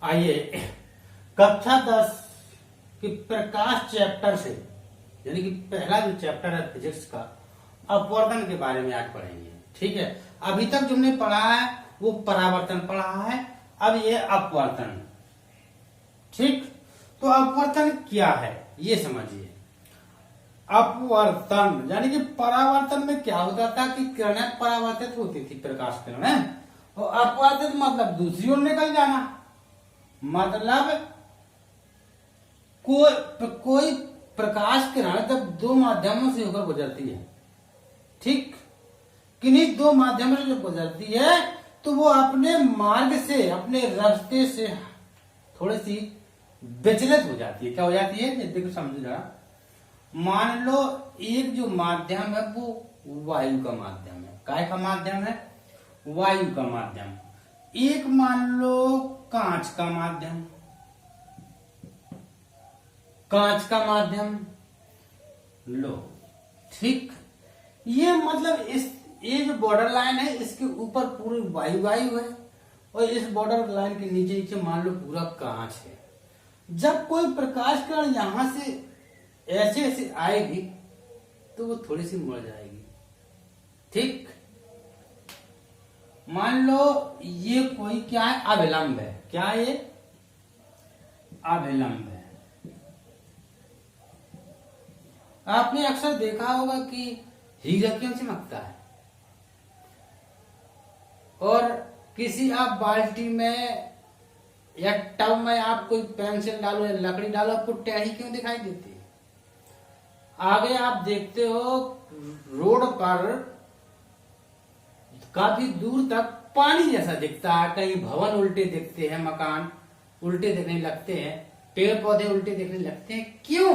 आइए कक्षा 10 की प्रकाश चैप्टर से, यानी कि पहला जो चैप्टर है फिजिक्स का, अपवर्तन के बारे में आज पढ़ेंगे। ठीक है, अभी तक जो हमने पढ़ा है वो परावर्तन पढ़ा है, अब ये अपवर्तन। ठीक, तो अपवर्तन क्या है ये समझिए। अपवर्तन यानी कि परावर्तन में क्या होता था कि किरणें परावर्तित होती थी, प्रकाश किरणें, और अपवर्तित मतलब दूसरी ओर निकल जाना। मतलब कोई प्रकाश किरण जब दो माध्यमों से होकर गुजरती है, ठीक, किन्हीं दो माध्यमों से जब गुजरती है तो वो अपने मार्ग से, अपने रास्ते से थोड़ी सी विचलित हो जाती है। क्या हो जाती है, देखो समझो जरा। मान लो एक जो माध्यम है वो वायु का माध्यम है। काय का माध्यम है? वायु का माध्यम। एक मान लो कांच का माध्यम, कांच का माध्यम लो, ठीक। ये मतलब ये जो बॉर्डर लाइन है इसके ऊपर पूरी वायु है, और इस बॉर्डर लाइन के नीचे नीचे मान लो पूरा कांच है। जब कोई प्रकाश किरण यहां से ऐसे ऐसे आएगी तो वो थोड़ी सी मुड़ जाएगी, ठीक। मान लो ये कोई क्या है, अभिलंब है। क्या है ये? अभिलंब है। आपने अक्सर देखा होगा कि हीरा क्यों चमकता है, और किसी आप बाल्टी में या टब में आप कोई पेंसिल डालो या लकड़ी डालो, आपको टेढ़ी क्यों दिखाई देती है? आगे आप देखते हो रोड पर काफी दूर तक पानी जैसा दिखता है, कहीं भवन उल्टे दिखते हैं, मकान उल्टे दिखने लगते हैं, पेड़ पौधे उल्टे दिखने लगते हैं। क्यों?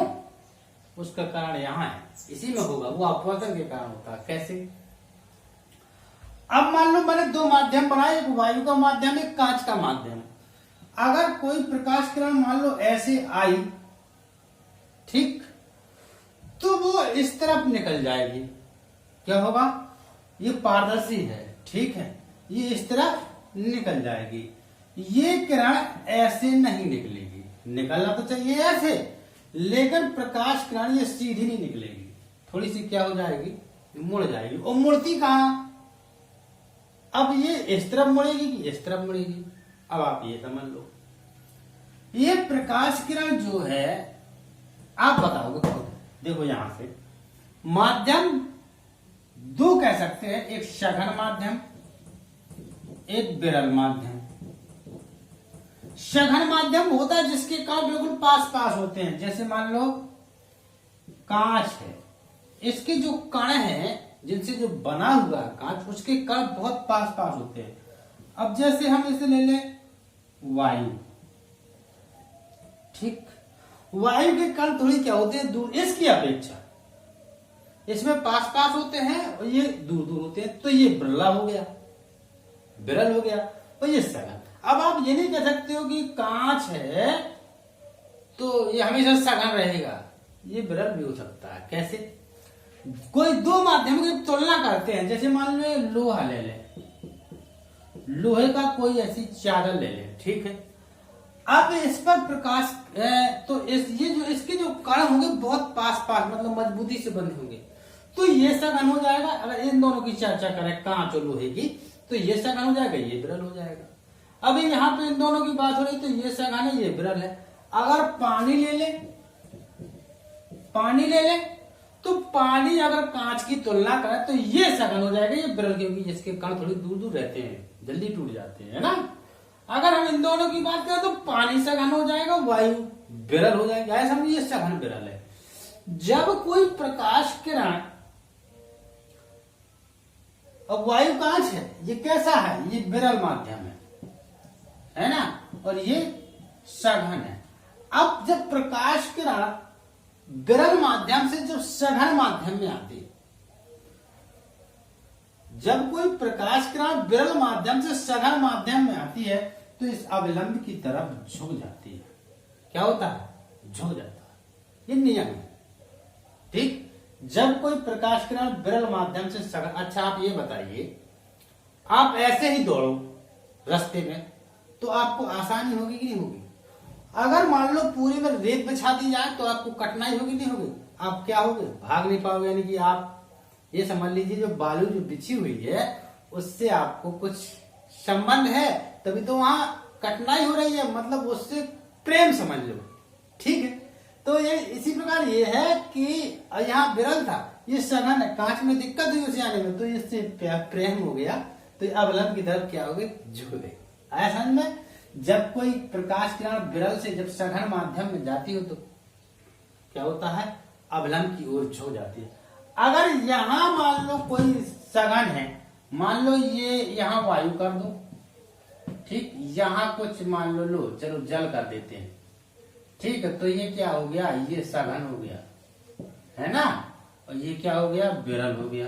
उसका कारण यहाँ है, इसी में होगा, वो अपवर्तन के कारण होता है। कैसे? अब मान लो मैंने दो माध्यम बनाए, एक वायु का माध्यम, एक कांच का माध्यम। अगर कोई प्रकाश किरण मान लो ऐसे आई, ठीक, तो वो इस तरफ निकल जाएगी। क्या होगा? ये पारदर्शी है, ठीक है, ये इस तरफ निकल जाएगी। ये किरण ऐसे नहीं निकलेगी, निकलना तो चाहिए ऐसे, लेकिन प्रकाश किरण ये सीधी नहीं निकलेगी, थोड़ी सी क्या हो जाएगी, मुड़ जाएगी। और मुड़ती कहां? अब ये इस तरफ मुड़ेगी कि इस तरफ मुड़ेगी? अब आप ये समझ लो, ये प्रकाश किरण जो है, आप बताओगे खुद। देखो यहां से माध्यम दो कह सकते हैं, एक सघन माध्यम, एक विरल माध्यम। सघन माध्यम होता है जिसके कण बिल्कुल पास पास होते हैं। जैसे मान लो कांच है, इसके जो कण हैं जिनसे जो बना हुआ है कांच, उसके कण बहुत पास पास होते हैं। अब जैसे हम इसे ले लें वायु, ठीक, वायु के कण थोड़ी क्या होते हैं, दूर, इसकी अपेक्षा इसमें पास पास होते हैं और ये दूर दूर होते हैं। तो ये बिरला हो गया, विरल हो गया, और ये सघन। अब आप ये नहीं कह सकते हो कि कांच है तो ये हमेशा सघन रहेगा, ये विरल भी हो सकता है। कैसे? कोई दो माध्यमों की तुलना करते हैं, जैसे मान लो लोहा ले ले, लोहे का कोई ऐसी चादर ले ले, ठीक है। अब इस पर प्रकाश तो ये जो इसके जो कण होंगे बहुत पास पास, मतलब मजबूती से बंधे होंगे, तो ये सघन हो जाएगा। अगर इन दोनों की चर्चा करें कांच और लोहे की, तो ये सघन हो जाएगा, ये विरल हो जाएगा। अभी यहाँ पे इन दोनों की बात हो रही, तो ये सघन है, ये विरल है। अगर पानी ले ले, पानी ले ले, तो पानी अगर कांच की तुलना करें तो ये सघन हो जाएगा, ये विरल, क्योंकि जिसके कण थोड़ी दूर दूर रहते हैं, जल्दी टूट जाते हैं, है ना। अगर हम इन दोनों की बात करें तो पानी सघन हो जाएगा, वायु विरल हो जाएगा। ऐसा समझिए सघन विरल है। जब कोई प्रकाश किरण, अब वायु कांच है, ये कैसा है, ये विरल माध्यम है ना, और ये सघन है। अब जब प्रकाश किरण विरल माध्यम से जब सघन माध्यम में आती है, जब कोई प्रकाश किरण विरल माध्यम से सघन माध्यम में आती है, तो इस अविलंब की तरफ झुक जाती है। क्या होता है? झुक जाता है, ये नियम है, ठीक। जब कोई प्रकाश किरण विरल माध्यम से सघन, अच्छा आप ये बताइए, आप ऐसे ही दौड़ो रास्ते में, तो आपको आसानी होगी कि नहीं होगी। अगर मान लो पूरे में रेत बिछा दी जाए तो आपको कठिनाई होगी नहीं होगी, आप क्या होगे, भाग नहीं पाओगे। यानी कि आप ये समझ लीजिए जो बालू जो बिछी हुई है उससे आपको कुछ संबंध है, तभी तो वहां कठिनाई हो रही है, मतलब उससे प्रेम समझ लो, ठीक है। तो ये इसी प्रकार ये है कि यहाँ विरल था, ये सघन है, कांच में दिक्कत हुई उसे आने में, तो इससे प्रेम हो गया, तो अवलंब की तरफ क्या हो गए, झुक गए। ऐसा में जब कोई प्रकाश किरण विरल से जब सघन माध्यम में जाती हो तो क्या होता है, अवलंब की ओर झुक जाती है। अगर यहां मान लो कोई सघन है, मान लो ये यहाँ वायु कर दो, ठीक, यहाँ कुछ मान लो चलो जल कर देते हैं, ठीक है, तो ये क्या हो गया, ये सघन हो गया, है ना, और ये क्या हो गया, विरल हो गया,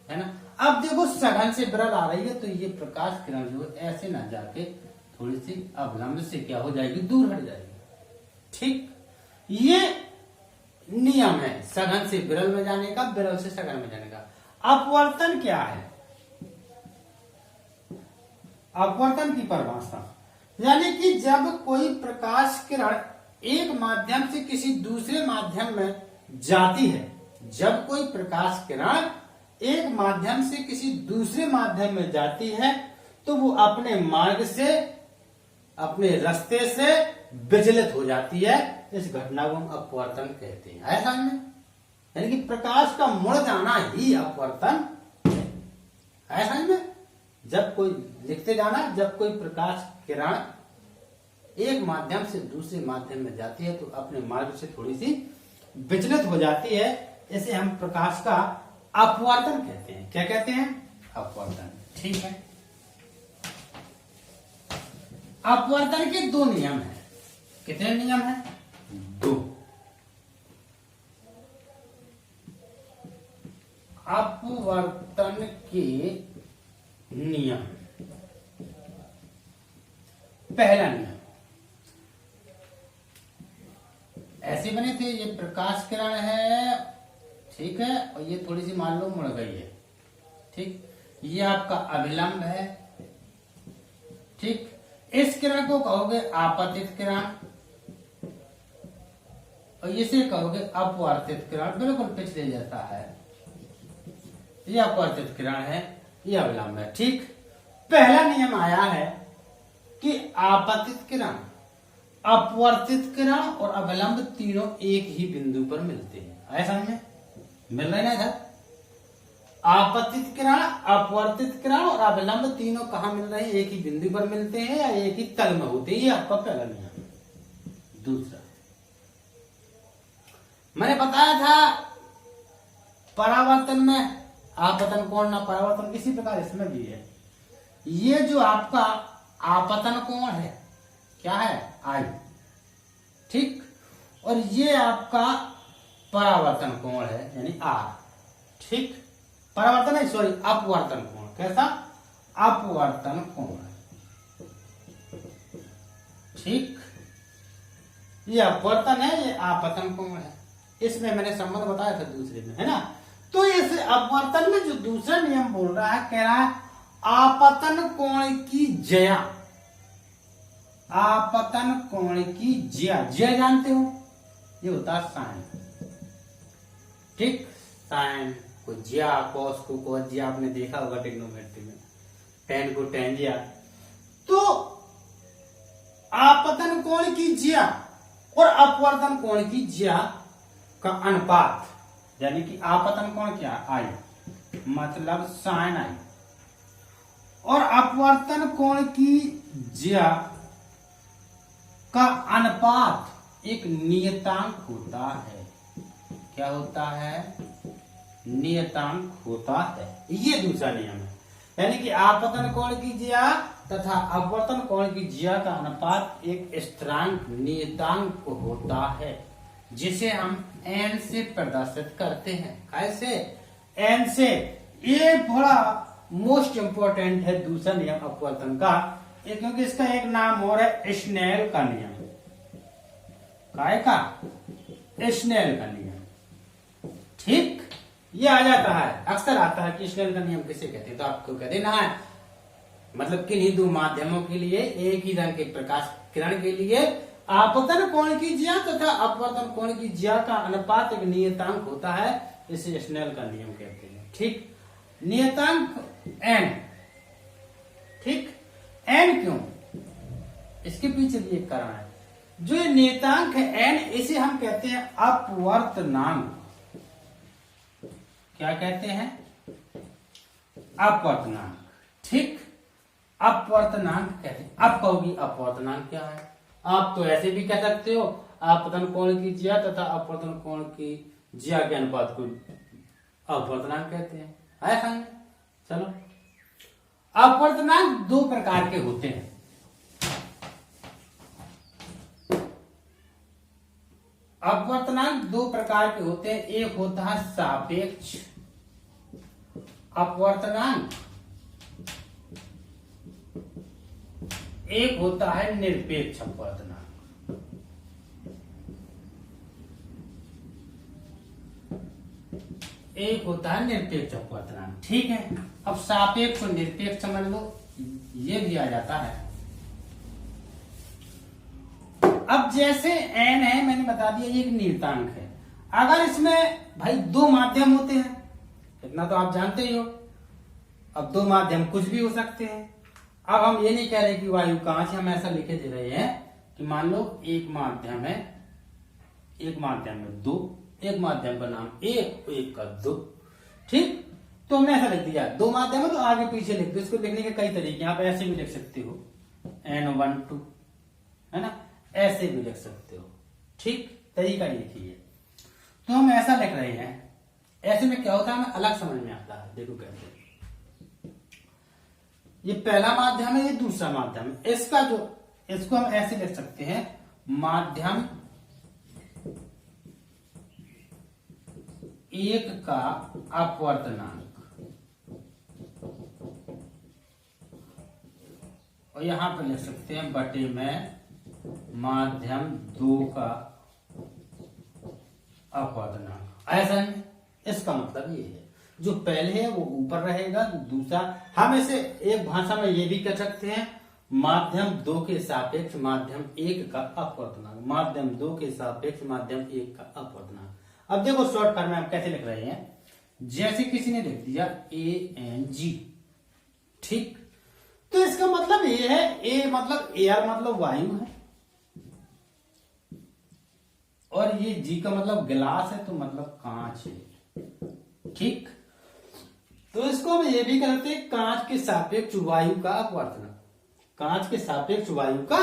है ना। अब देखो सघन से विरल आ रही है तो ये प्रकाश किरण जो ऐसे ना जाके थोड़ी सी अवलंब से क्या हो जाएगी, दूर हट जाएगी, ठीक। ये नियम है सघन से विरल में जाने का, विरल से सघन में जाने का। अपवर्तन क्या है, अपवर्तन की परिभाषा, यानी कि जब कोई प्रकाश किरण एक माध्यम से किसी दूसरे माध्यम में जाती है, जब कोई प्रकाश किरण एक माध्यम से किसी दूसरे माध्यम में जाती है तो वो अपने मार्ग से, अपने रास्ते से विचलित हो जाती है, इस घटना को हम अपवर्तन कहते हैं। ऐसा में यानी कि प्रकाश का मुड़ जाना ही अपवर्तन है। ऐसा में जब कोई लिखते जाना, जब कोई प्रकाश किरण एक माध्यम से दूसरे माध्यम में जाती है तो अपने मार्ग से थोड़ी सी विचलित हो जाती है, इसे हम प्रकाश का अपवर्तन कहते हैं। क्या कहते हैं, अपवर्तन, ठीक है। अपवर्तन के दो नियम हैं, कितने नियम हैं, दो। अपवर्तन के नियम, पहला नियम ऐसे बने थे, ये प्रकाश किरण है, ठीक है, और ये थोड़ी सी मान लो मुड़ गई है, ठीक, ये आपका अभिलंब है, ठीक। इस किरण को कहोगे आपतित किरण और इसे कहोगे अपवर्तित किरण, बिल्कुल पिछले जैसा है, ये अपवर्तित किरण है, ये अभिलंब है, ठीक। पहला नियम आया है कि आपतित किरण, अपवर्तित किरण और अभिलंब तीनों एक ही बिंदु पर मिलते हैं। ऐसा में मिल रहे ना इधर, आपतित किरण, अपवर्तित किरण और अभिलंब तीनों कहां मिल रहे हैं, एक ही बिंदु पर मिलते हैं या एक ही तल में होते हैं, ये आपका पहला नियम। दूसरा मैंने बताया था परावर्तन में आपतन कोण ना परावर्तन, इसी प्रकार इसमें भी है। ये जो आपका आपतन कोण है क्या है, आई, ठीक, और ये आपका परावर्तन कोण है यानी आर, ठीक। परावर्तन है, सॉरी, अपवर्तन कोण, कैसा, अपवर्तन कोण, ठीक। ये अपवर्तन है, ये आपतन कोण है, इसमें मैंने संबंध बताया था दूसरे में, है ना। तो इस अपवर्तन में जो दूसरा नियम बोल रहा है, कह रहा है आपतन कोण की ज्या, आपतन कोण की ज्या, ज्या जानते हो, ये होता है साइन, ठीक, साइन को ज्या, कॉस को कॉस ज्या, आपने देखा होगा ट्रिग्नोमेट्री में, टेन को टेन ज्या। तो आपतन कोण की ज्या और अपवर्तन कोण की ज्या का अनुपात, यानी कि आपतन कोण क्या, आई, मतलब साइन आई, और अपवर्तन कोण की ज्या का अनुपात एक नियतांक होता है। क्या होता है, नियतांक होता है, ये दूसरा नियम है। यानी कि आपतन कोण की ज्या तथा अपवर्तन कोण की ज्या का अनुपात एक स्थिरांक नियतांक होता है, जिसे हम n से प्रदर्शित करते हैं। कैसे, n से। ये बड़ा मोस्ट इंपोर्टेंट है दूसरा नियम अपवर्तन का, क्योंकि इसका एक नाम और है स्नेल का नियम। काय का, स्नेल का नियम, ठीक। ये आ जाता है, अक्सर आता है कि स्नेल का नियम किसे कहते हैं, तो आपको कह देना है मतलब किन्हीं दो माध्यमों के लिए एक ही रंग के प्रकाश किरण के लिए आपतन कोण की ज्या तथा अपवर्तन कोण की ज्या का अनुपात एक नियतांक होता है, इसे स्नेल का नियम कहते हैं। ठीक, नियतांक n। ठीक, n क्यों, इसके पीछे भी एक कारण है। जो ये नियतांक है n, इसे हम कहते हैं अपवर्तनांक। क्या कहते हैं, अपवर्तनांक। ठीक, अपवर्तनांक कहते हैं। अब कहोगी अपवर्तनांक क्या है, आप तो ऐसे भी कह सकते हो आपतन कोण की ज्या तथा अपवर्तन कोण की ज्या के अनुपात को अपवर्तनांक कहते हैं। है समझ? चलो, अपवर्तनांक दो प्रकार के होते हैं। अपवर्तनांक दो प्रकार के होते हैं, एक होता है सापेक्ष अपवर्तनांक, एक होता है निरपेक्ष अपवर्तनांक। एक होता है निरपेक्ष अपवर्तनांक। ठीक है, अब सापेक्ष और निरपेक्ष समझ लो, ये भी आ जाता है। अब जैसे n है, मैंने बता दिया ये एक नियतांक है। अगर इसमें भाई दो माध्यम होते हैं, इतना तो आप जानते ही हो। अब दो माध्यम कुछ भी हो सकते हैं। अब हम ये नहीं कह रहे कि वायु कांच, हम ऐसा लिखे दे रहे हैं कि मान लो एक माध्यम है, एक माध्यम में दो, एक माध्यम का नाम एक, एक का दो। ठीक, तो हमने ऐसा लिख दिया, दो माध्यम है तो आगे पीछे लिख दो। इसको लिखने के कई तरीके, आप ऐसे भी लिख सकते हो n1 2, है ना, ऐसे भी लिख सकते हो। ठीक, तरीका एक ही है। तो हम ऐसा लिख रहे हैं, ऐसे में क्या होता है, हमें अलग समझ में आता है। देखो कैसे, ये पहला माध्यम है, ये दूसरा माध्यम है। इसका जो, इसको हम ऐसे लिख सकते हैं, माध्यम एक का अपवर्तनांक, और यहां पे लिख सकते हैं बटे में माध्यम दो का अपवर्तनांक। ऐसा नहीं, इसका मतलब ये है, जो पहले है वो ऊपर रहेगा, दूसरा, हम इसे एक भाषा में ये भी कह सकते हैं, माध्यम दो के सापेक्ष माध्यम एक का अपवर्तनांक। माध्यम दो के सापेक्ष माध्यम एक का अपवर्तनांक। अब देखो शॉर्टकट में हम कैसे लिख रहे हैं, जैसे किसी ने लिख दिया ANG। ठीक, तो इसका मतलब ये है, ए मतलब एयर मतलब वायु है, और ये जी का मतलब गिलास है, तो मतलब कांच है। ठीक, तो इसको हम ये भी कहते हैं कांच के सापेक्ष वायु का अपवर्तनांक, कांच के सापेक्ष वायु का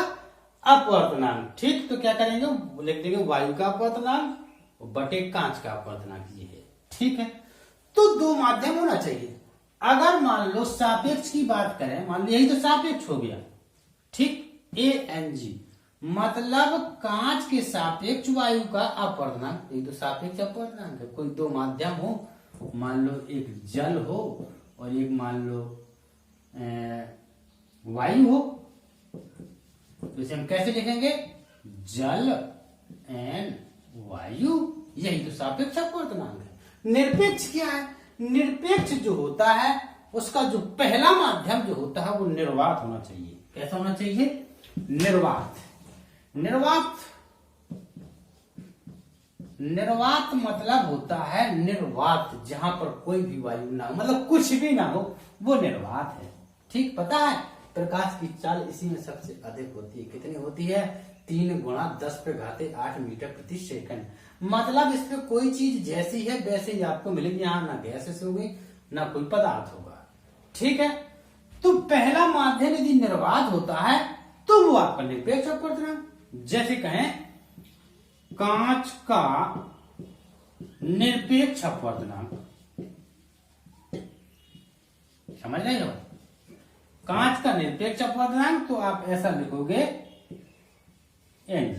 अपवर्तनांक। ठीक, तो क्या करेंगे, लिख देंगे वायु का अपवर्तनांक बटे कांच का अपवर्तनांक, ये है। ठीक है, तो दो माध्यम होना चाहिए। अगर मान लो सापेक्ष की बात करें, मान लो यही तो सापेक्ष हो गया। ठीक, ANG मतलब कांच के सापेक्ष वायु का अपवर्तनांक, ये तो सापेक्ष अपवर्तनांक है। कोई दो माध्यम हो, मान लो एक जल हो और एक मान लो वायु हो, तो इसे हम कैसे लिखेंगे, जल एन वायु, यही तो सापेक्ष अपवर्तनांक है। निरपेक्ष क्या है, निरपेक्ष जो होता है उसका जो पहला माध्यम जो होता है वो निर्वात होना चाहिए। कैसा होना चाहिए, निर्वात। निर्वात, निर्वात मतलब होता है निर्वात, जहां पर कोई भी वायु ना हो, मतलब कुछ भी ना हो, वो निर्वात है। ठीक, पता है प्रकाश की चाल इसी में सबसे अधिक होती है। कितनी होती है, 3 × 10⁸ मीटर प्रति सेकंड। मतलब इस पे कोई चीज जैसी है वैसे ही आपको मिलेगी, यहाँ ना गैसेस होगी ना कोई पदार्थ होगा। ठीक है, तो पहला माध्यम यदि निर्वात होता है तो वो आपका निरपेक्ष अपवर्तनांक। जैसे कहें कांच का निरपेक्ष अपवर्तनांक, समझ रहे हो, कांच का निरपेक्ष अपवर्तनांक, तो आप ऐसा लिखोगे NG,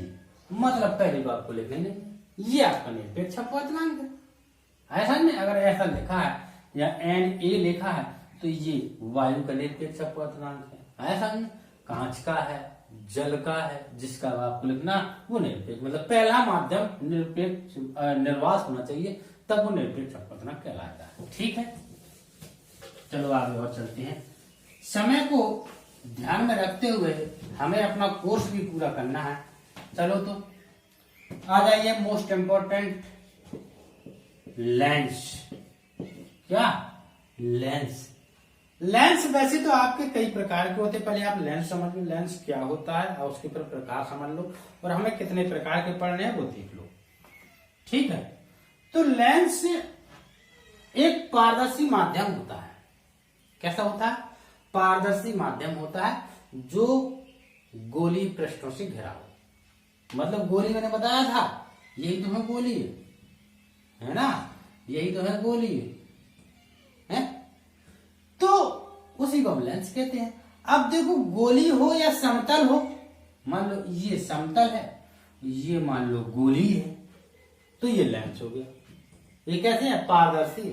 मतलब पहली बात को लिख लेंगे, ये आपका निरपेक्ष अपवर्तनांक है। ऐसा नहीं, अगर ऐसा लिखा है या NA लिखा है तो ये वायु का निरपेक्ष अपवर्तनांक है। ऐसा नहीं, कांच का है, जल का है, जिसका आपको लिखना वो निरपेक्ष, मतलब पहला माध्यम निरपेक्ष निर्वात होना चाहिए, तब वो निरपेक्ष अपवर्तनांक कहलाता है। ठीक है, चलो आगे और चलते हैं। समय को ध्यान में रखते हुए हमें अपना कोर्स भी पूरा करना है। चलो तो आ जाइए मोस्ट इंपॉर्टेंट, लेंस। क्या? लेंस। लेंस वैसे तो आपके कई प्रकार के होते हैं, पहले आप लेंस समझ लो, लेंस क्या होता है और उसके ऊपर प्रकार समझ लो, और हमें कितने प्रकार के पढ़ने हैं वो देख लो। ठीक है, तो लेंस एक पारदर्शी माध्यम होता है। कैसा होता है? पारदर्शी माध्यम होता है जो गोली पृष्ठों से घिरा हो। मतलब गोली मैंने बताया था, यही तो है गोली, है ना, यही तो है गोली है, तो उसी को हम लेंस कहते हैं। अब देखो गोली हो या समतल हो, मान लो ये समतल है, ये मान लो गोली है, तो ये लेंस हो गया। ये कैसे है? पारदर्शी।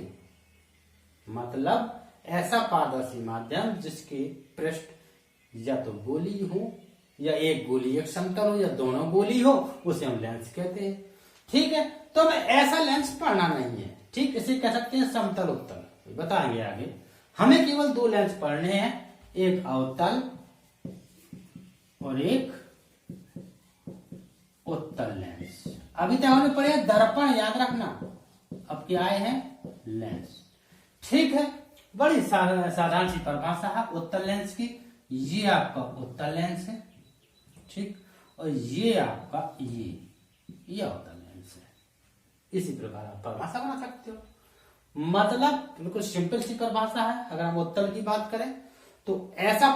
मतलब ऐसा पारदर्शी माध्यम जिसके पृष्ठ या तो गोली हो या एक गोली एक समतल हो या दोनों गोली हो, उसे हम लेंस कहते हैं। ठीक है, तो हमें ऐसा लेंस पढ़ना नहीं है। ठीक, इसे कह सकते हैं समतल उत्तल, बताएंगे आगे। हमें केवल दो लेंस पढ़ने हैं, एक अवतल और एक उत्तल लेंस। अभी तक हमने पढ़े दर्पण, याद रखना। अब क्या आए हैं? लेंस। ठीक है, बड़ी साधारण सी परिभाषा है उत्तल लेंस की। ये आपका उत्तल लेंस है, ठीक, और ये आपका ये अवतल लेंस है। इसी प्रकार आप परिभाषा बना सकते हो। मतलब बिल्कुल सिंपल सी परिभाषा है। अगर हम उत्तल की बात करें तो ऐसा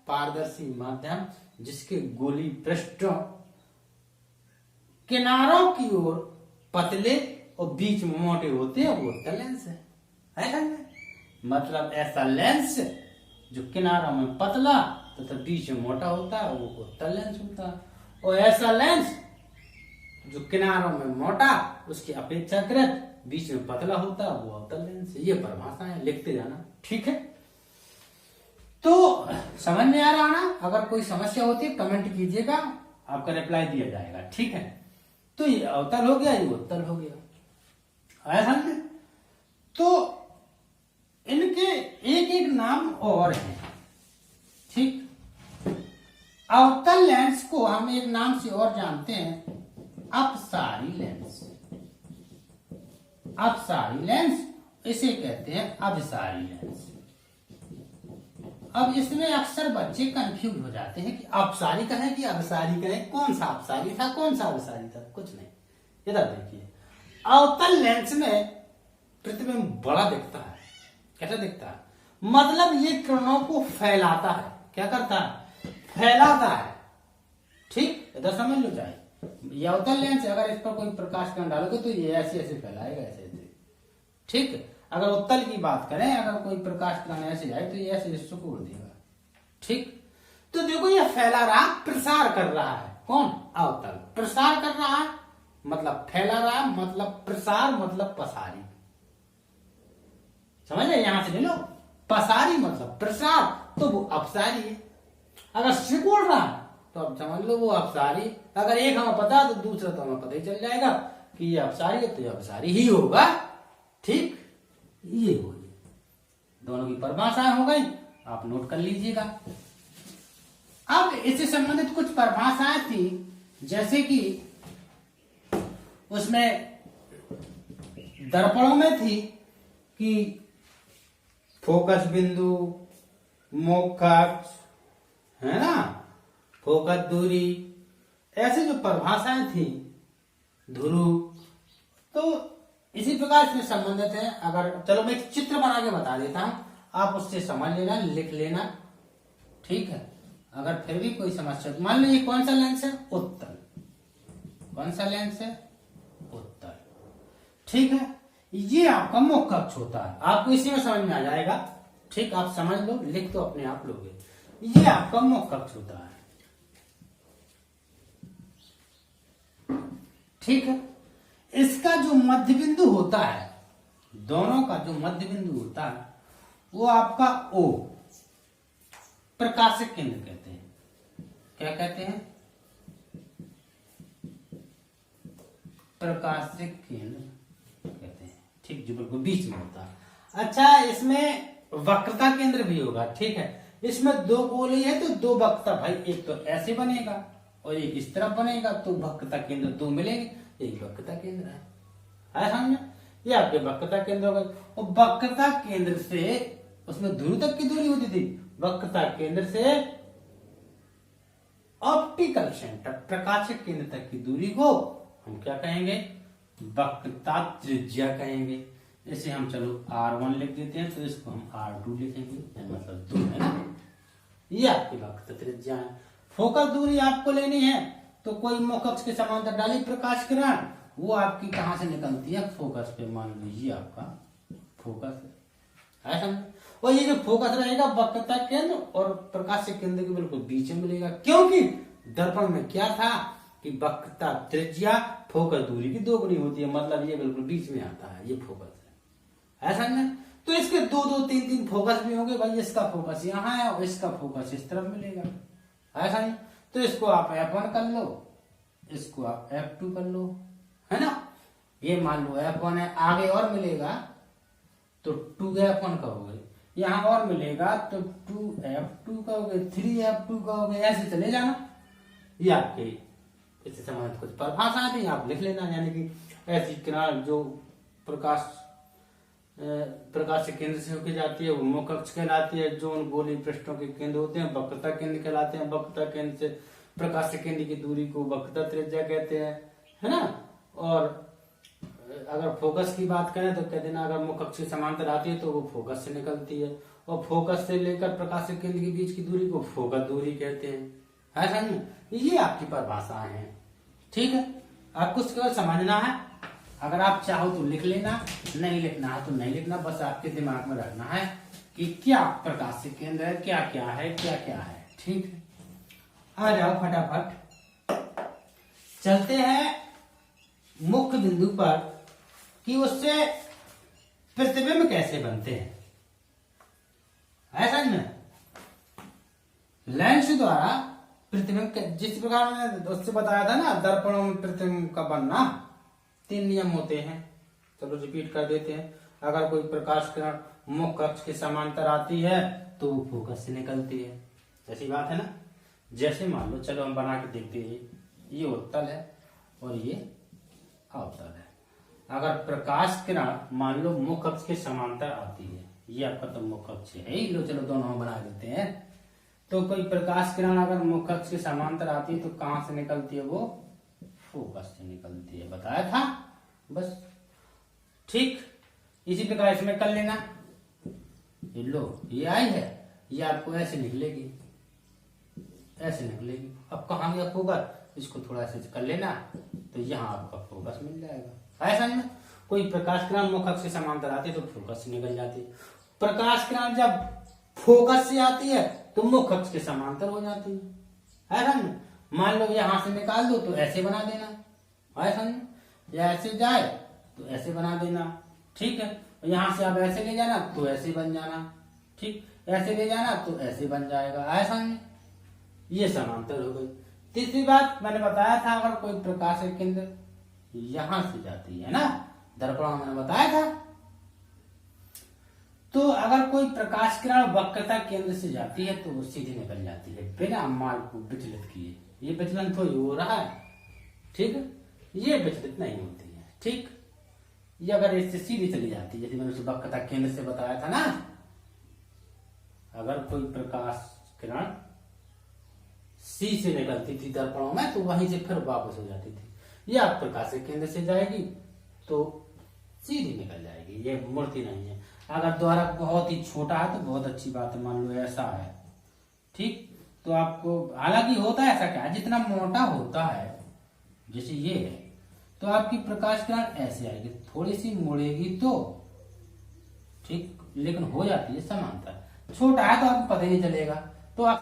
पारदर्शी माध्यम जिसके गोली पृष्ठों किनारों की ओर पतले और बीच में मोटे होते हैं, वो उत्तल लेंस है ना? मतलब ऐसा लेंस जो किनारों में पतला तथा बीच में मोटा होता है, वो उत्तल लेंस होता है। और ऐसा लेंस जो किनारों में मोटा, उसकी अपेक्षाकृत बीच में पतला होता है, वो अवतल लेंस है। ये परिभाषा है, लिखते जाना। ठीक है, तो समझ में आ रहा ना? अगर कोई समस्या होती है कमेंट कीजिएगा, आपका रिप्लाई दिया जाएगा। ठीक है, तो ये अवतल हो गया, ये उत्तल हो गया। आया समझ? तो इनके एक एक नाम और हैं। ठीक, अवतल लेंस को हम एक नाम से और जानते हैं, अपसारी लेंस। अपसारी लेंस, इसे कहते हैं अभिसारी लेंस। अब इसमें अक्सर बच्चे कंफ्यूज हो जाते हैं कि अपसारी कहें कि अभिसारी कहें, कौन सा अपसारी था कौन सा अभिसारी था। कुछ नहीं, इधर देखिए, अवतल लेंस में प्रतिबिंब बड़ा दिखता है। कैसा दिखता है? मतलब ये किरणों को फैलाता है। क्या करता है? फैलाता है। ठीक, इधर समझ लो। चाहे ये अवतल लेंस, अगर इस पर कोई प्रकाश किरण डालोगे तो ये ऐसे ऐसे फैलाएगा, ऐसे ऐसे। ठीक, अगर उत्तल की बात करें, अगर कोई प्रकाश किरण ऐसे आए तो ये ऐसे सिकुड़ देगा। ठीक, तो देखो ये फैला रहा, प्रसार कर रहा है। कौन? अवतल। प्रसार कर रहा है मतलब फैला रहा, मतलब प्रसार मतलब पसारी। समझ रहे? यहां से ले लो, पसारी मतलब प्रसार, तो वो अपसारी है। अगर सिकुड़ रहा तो अब समझ लो वो अपसारी। अगर एक हमें पता तो दूसरा तो हमें पता ही चल जाएगा कि ये अपसारी है, तो ये अपसारी ही होगा। ठीक, ये हो गई, दोनों की परिभाषाएं हो गई, आप नोट कर लीजिएगा। अब इससे संबंधित कुछ परिभाषाएं थी, जैसे कि उसमें दर्पणों में थी कि फोकस बिंदु, मोक्षाक्ष, है ना, फोकस दूरी, ऐसे जो परिभाषाएं थी, ध्रुव, तो इसी प्रकार से संबंधित है। अगर चलो मैं एक चित्र बना के बता देता हूं, आप उससे समझ लेना, लिख लेना। ठीक है, अगर फिर भी कोई समस्या, मान लो ये कौन सा लेंस है? उत्तल। कौन सा लेंस है? उत्तल। ठीक है, ये आपका मुख्य अक्ष होता है। आपको इसी में समझ में आ जाएगा। ठीक, आप समझ लो, लिख तो अपने आप लोगे। ये आपका मुख्य अक्ष होता है। ठीक है, इसका जो मध्य बिंदु होता है, दोनों का जो मध्य बिंदु होता है, वो आपका O, प्रकाशिक केंद्र कहते हैं। क्या कहते हैं? प्रकाशिक केंद्र कहते हैं। ठीक, जो बिल्कुल बीच में होता है। अच्छा, इसमें वक्रता केंद्र भी होगा, ठीक है। इसमें दो गोले है तो दो वक्रता, भाई एक तो ऐसे बनेगा और एक इस तरफ बनेगा, तो वक्रता केंद्र दो मिलेंगे, एक वक्रता केंद्र है समझ। ये आपके वक्रता केंद्र हो गए। और वक्रता केंद्र से उसमें ध्रुव तक की दूरी होती थी, वक्रता केंद्र से ऑप्टिकल सेंटर प्रकाशिक केंद्र तक की दूरी को हम क्या कहेंगे, वक्रता त्रिज्या कहेंगे। इसे हम चलो R1 लिख देते हैं, तो इसको हम R2 लिखेंगे, मतलब 2 है ना। ये आपकी वक्रता त्रिज्या है। फोकस दूरी आपको लेनी है तो कोई मुख्य अक्ष के समांतर डाली प्रकाश किरण, वो आपकी कहां से निकलती है, फोकस पे। मान लीजिए आपका फोकस है समझ। और ये जो फोकस रहेगा वक्रता केंद्र और प्रकाशिक केंद्र के बिल्कुल बीच में मिलेगा, क्योंकि दर्पण में क्या था कि वक्रता त्रिज्या फोकस दूरी की दोगुनी होती है, मतलब ये बिल्कुल बीच में आता है, ये फोकस है ऐसा नहीं। तो इसके दो दो तीन तीन फोकस भी होंगे, भाई इसका फोकस यहाँ है और इसका फोकस इस तरफ मिलेगा, ऐसा नहीं। तो इसको आप F1 कर लो, इसको आप F2 कर लो, है ना। ये मान लो F1 है, आगे और मिलेगा तो 2F1 कहोगे, यहाँ और मिलेगा तो 2F2 कहोगे, 3F2 कहोगे, ऐसे चले जाना। ये आपके इससे संबंधित कुछ परिभाषा थी, आप लिख लेना। यानी कि ऐसी किरण जो प्रकाश से केंद्र से होकर जाती है वो मुख्य अक्ष कहलाती है, जो उन गोलीय पृष्ठों के केंद्र होते हैं वक्रता केंद्र कहलाते हैं। वक्रता केंद्र से प्रकाश से केंद्र की दूरी को वक्रता त्रिज्या कहते हैं, है ना। और अगर फोकस की बात करें तो कह देना, अगर मुख्य अक्ष के समांतर आती है तो वो फोकस से निकलती है, और फोकस से लेकर प्रकाश के केंद्र के बीच की दूरी को फोकस दूरी कहते हैं, ऐसा नहीं। ये आपकी परिभाषाएं हैं, ठीक है। आपको केवल समझना है, अगर आप चाहो तो लिख लेना, नहीं लिखना है तो नहीं लिखना, बस आपके दिमाग में रखना है कि क्या प्रकाश से केंद्र है, क्या क्या है, क्या क्या है, ठीक है। आ जाओ फटाफट चलते हैं मुख्य बिंदु पर कि उससे प्रतिबिंब कैसे बनते हैं, ऐसा नहीं। लेंस द्वारा प्रतिबिंब, जिस प्रकार मैंने उससे बताया था ना, दर्पणों में प्रतिबिंब का बनना 3 नियम होते हैं। चलो रिपीट कर देते हैं। अगर कोई प्रकाश किरण मुख्य अक्ष के समांतर आती है तो वो फोकस से निकलती है, ऐसी बात है ना। जैसे मान लो, चलो हम बना के देखते हैं, ये उत्तल है और ये अवतल है। अगर प्रकाश किरण मान लो मुख्य अक्ष के समांतर आती है, ये आपका तो मुख्य अक्ष है ही, लो चलो दोनों हम बना देते हैं। तो कोई प्रकाश किरण अगर मुख्य अक्ष के समांतर आती है तो कहां से निकलती है, वो फोकस से निकलती है, बताया था बस, ठीक। इसी प्रकार इसमें कर लेना, ये लो ये आई है, ये आपको ऐसे निकलेगी, ऐसे निकलेगी। अब कहां गया फोकस, इसको थोड़ा सा कर लेना तो यहाँ आपका फोकस मिल जाएगा, ऐसा नहीं। कोई प्रकाश किरण मुख्य अक्ष के समांतर आती है तो फोकस से निकल जाती है। प्रकाश किरण जब फोकस से आती है तो मुख्य अक्ष के समांतर हो जाती है, ऐसा नहीं। मान लो यहां से निकाल दो तो ऐसे बना देना, ऐसा नहीं, या ऐसे जाए तो ऐसे बना देना, ठीक है। यहां से आप ऐसे ले जाना तो ऐसे बन जाना, ठीक, ऐसे ले जाना तो ऐसे बन जाएगा, ऐसा नहीं। ये समांतर हो गई। तीसरी बात मैंने बताया था, अगर कोई प्रकाश केंद्र यहां से जाती है ना, दर्पण मैंने बताया था, तो अगर कोई प्रकाश किरण वक्रता केंद्र से जाती है तो वो सीधी निकल जाती है बिना माल को विचलित किए। ये विचलन तो हो रहा है, ठीक है, ये विचलित नहीं होती है, ठीक। ये अगर इससे सीधी चली जाती है, जैसे मैंने उसे वक्रता केंद्र से बताया था ना, अगर कोई प्रकाश किरण सी से निकलती थी दर्पणों में तो वहीं से फिर वापस हो जाती थी। ये आप प्रकाश केंद्र से जाएगी तो सीधी निकल जाएगी, ये मुड़ती नहीं है। अगर द्वारक बहुत ही छोटा है तो बहुत अच्छी बात है, मान लो ऐसा है, ठीक, तो आपको, हालांकि होता है ऐसा क्या, जितना मोटा होता है जैसे ये है तो आपकी प्रकाश किरण ऐसे आएगी, थोड़ी सी मुड़ेगी तो, ठीक, लेकिन हो जाती है समांतर। छोटा है तो आपको पता ही नहीं चलेगा, तो आप